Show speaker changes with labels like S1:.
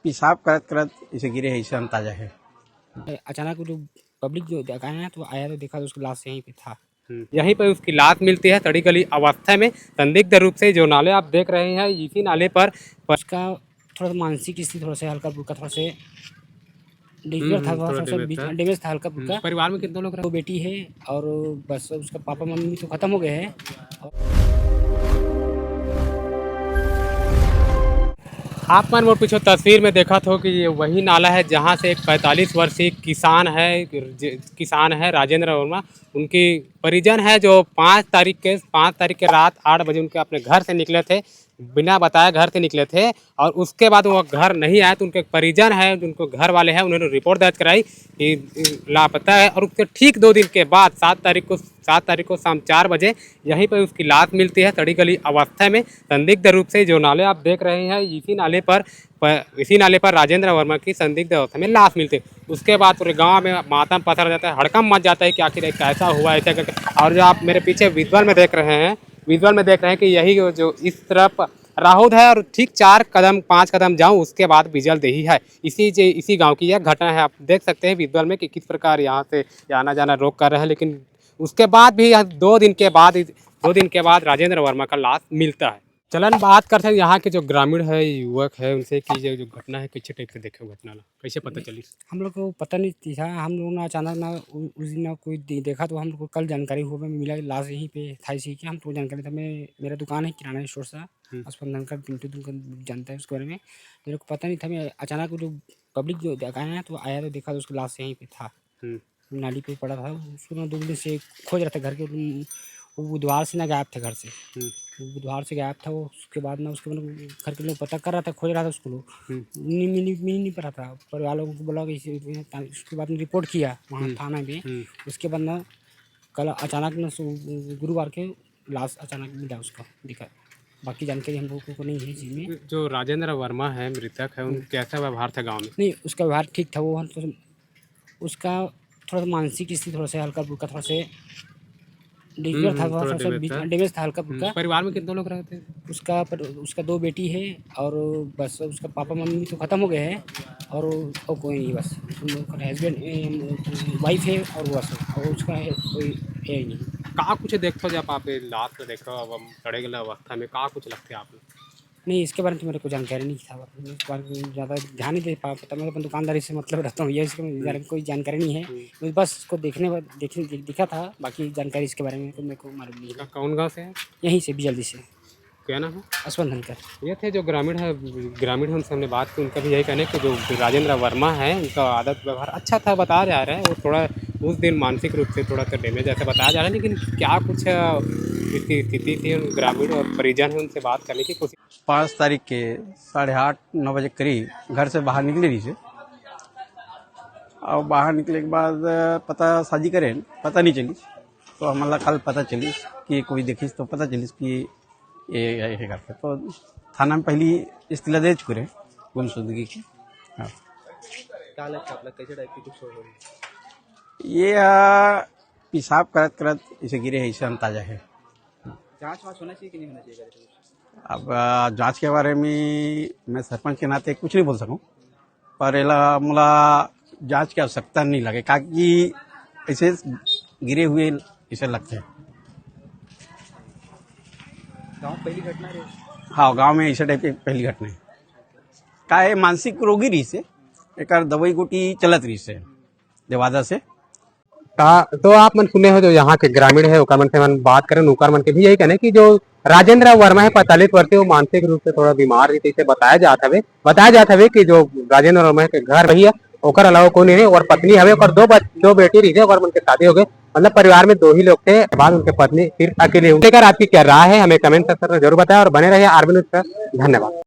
S1: पेशाब करत करत ऐसे गिरे है, ऐसे अंदाजा है।
S2: अचानक जो पब्लिक जो आया तो आया तो देखा तो उसकी लाश यहीं पे था।
S3: यहीं पर उसकी लाश मिलती है सड़ी गली अवस्था में, संदिग्ध रूप से। जो नाले आप देख रहे हैं इसी नाले पर
S2: उसका थोड़ा सा मानसिक स्थिति थोड़ा सा हल्का फुल्का थोड़ा से डिफिकल्ट था, थोड़ा सा डैमेज था हल्का फुल्का।
S3: परिवार में कितने लोग
S2: दो बेटी है और बस उसका पापा मम्मी तो खत्म हो गए हैं।
S3: आप मन वो पीछे तस्वीर में देखा था कि ये वही नाला है जहाँ से एक 45 वर्षीय किसान है राजेंद्र वर्मा। उनकी परिजन है जो 5 तारीख के रात 8 बजे उनके अपने घर से निकले थे, बिना बताए घर से निकले थे और उसके बाद वो घर नहीं आए। तो उनके परिजन है, उनको घर वाले हैं, उन्होंने रिपोर्ट दर्ज कराई कि लापता है। और उसके ठीक 2 दिन के बाद 7 तारीख को शाम 4 बजे यहीं पर उसकी लाश मिलती है सड़ी गली अवस्था में, संदिग्ध रूप से। जो नाले आप देख रहे हैं इसी नाले पर राजेंद्र वर्मा की संदिग्ध अवस्था में लाश मिलती है। उसके बाद पूरे गांव में मातम पसर जाता है, हड़कंप मच जाता है कि आखिर कैसा हुआ ऐसा करके। और जो आप मेरे पीछे विजुअल में देख रहे हैं कि यही जो इस तरफ राहुल है और ठीक 5 कदम जाऊं उसके बाद बिजल देही है। इसी गांव की यह घटना है। आप देख सकते हैं विजुअल में कि किस प्रकार यहाँ से आना जाना रोक कर रहे हैं। लेकिन उसके बाद भी 2 दिन के बाद राजेंद्र वर्मा का लाश मिलता है। चलन बात करते हैं यहाँ के जो ग्रामीण है, युवक है, उनसे कि जो घटना है किस टाइप से देखे घटना कैसे पता चली?
S2: हम लोग को पता नहीं था, हम लोग ना अचानक ना उस दिन ना कोई देखा तो हम लोग को कल जानकारी हुआ मिला लाश यहीं पे था। इसी की हम तो जानकारी था। मेरा दुकान है किराना स्टोर सा, स्पंदन का पिंटू जानता है उसके बारे में। मेरे को पता नहीं था। मैं अचानक जो पब्लिक जो आया तो आया तो देखा तो उसकी लाश यहीं पे था, नाली पे पड़ा था। उसको ना 2 दिन से खोज रहा था घर के। वो बुधवार से ना गायब थे घर से, बुधवार से गायब था वो। उसके बाद ना उसके घर के लोग पता कर रहा था, खोज रहा था उसको, लोग मिल नहीं पा रहा था। परिवार लोगों को बोला कि उसके बाद में रिपोर्ट किया वहाँ थाना में। उसके बाद ना कल अचानक ना गुरुवार के लाश अचानक मिला उसका दिखा। बाकी जानकारी हम लोगों को नहीं है चीज़ में।
S3: जो राजेंद्र वर्मा है मृतक है, उनका कैसा व्यवहार था गाँव में?
S2: नहीं, उसका व्यवहार ठीक था। वो उसका थोड़ा सा मानसिक स्थिति थोड़ा सा हल्का फुल्का थोड़ा से डिफिकल्ट था, थोड़ा सा डैमेज था हल्का फुल्का।
S3: परिवार में कितने लोग रहते हैं?
S2: उसका 2 बेटी है और बस उसका पापा मम्मी तो खत्म हो गए हैं और कोई नहीं, बस हस्बैंड वाइफ है और बस, और उसका है कोई है ही नहीं।
S3: कहाँ कुछ देखो जब आप लाश को देखो अब सड़े गला अवस्था में कहाँ कुछ लगते आप?
S2: नहीं, इसके बारे में तो मेरे को जानकारी नहीं था। इस बारे में ज़्यादा ध्यान नहीं दे पता। मैं अपन दुकानदारी से मतलब रहता हूँ, ये इसके बारे में कोई जानकारी नहीं है। मुझे बस इसको दिखा था, बाकी जानकारी इसके बारे में तो मेरे को मालूम नहीं है।
S3: कौन गाँव से है?
S2: यहीं से जल्दी से।
S3: क्या नाम है?
S2: स्पंदन कर।
S3: ये थे जो ग्रामीण है उनसे हमने बात की। उनका भी यही कहना है कि जो राजेंद्र वर्मा है उनका आदत व्यवहार अच्छा था बताया जा रहा है। वो थोड़ा उस दिन मानसिक रूप से थोड़ा सा डैमेज ऐसा बताया जा रहा है। लेकिन क्या कुछ इसकी स्थिति थी, ग्रामीण और परिजन है उनसे बात करने की कोशिश।
S1: 5 तारीख के 8:30-9 बजे करीब घर से बाहर निकले रही से, और बाहर निकले के बाद पता साजी करें पता नहीं चली। तो हमारा कल पता चली कि कोई देखिस तो पता चलिस कि ये करते। तो थाना में पहली इस्तीला दे चुके हैं गुमशुदगी की। हाँ, ये पेशाब करत करत ऐसे गिरे है, ऐसे अंदाजा है।
S4: जांच होना चाहिए कि नहीं होना चाहिए?
S1: अब जांच के बारे में मैं सरपंच के नाते कुछ नहीं बोल सकूं, पर मुला जांच की आवश्यकता नहीं लगे क्योंकि ऐसे गिरे हुए ऐसे लगते हैं।
S4: गांव पहली घटना है?
S1: हाँ, गांव में ऐसे टाइप की पहली घटना है। का है मानसिक रोगी रही से एक दवाई गोटी चलत रही से देवादा से।
S3: तो आप मन सुने हो जो यहाँ के ग्रामीण है ओकर मन से मन बात करें, ओकर मन के भी यही कहने कि जो राजेंद्र वर्मा है 45 वर्षीय, वो मानसिक रूप से थोड़ा बीमार रही थी। बताया जाता है कि जो राजेंद्र वर्मा के घर रही है ओकर अलावा कोई नहीं है और पत्नी है और 2 बेटी रही है और उनके शादी हो गए। मतलब परिवार में 2 ही लोग थे, बाद उनके पत्नी फिर अकेले। लेकर आपकी क्या राय है हमें कमेंट सेक्शन में जरूर बताएं और बने रहिए आरबी न्यूज़ पर। धन्यवाद।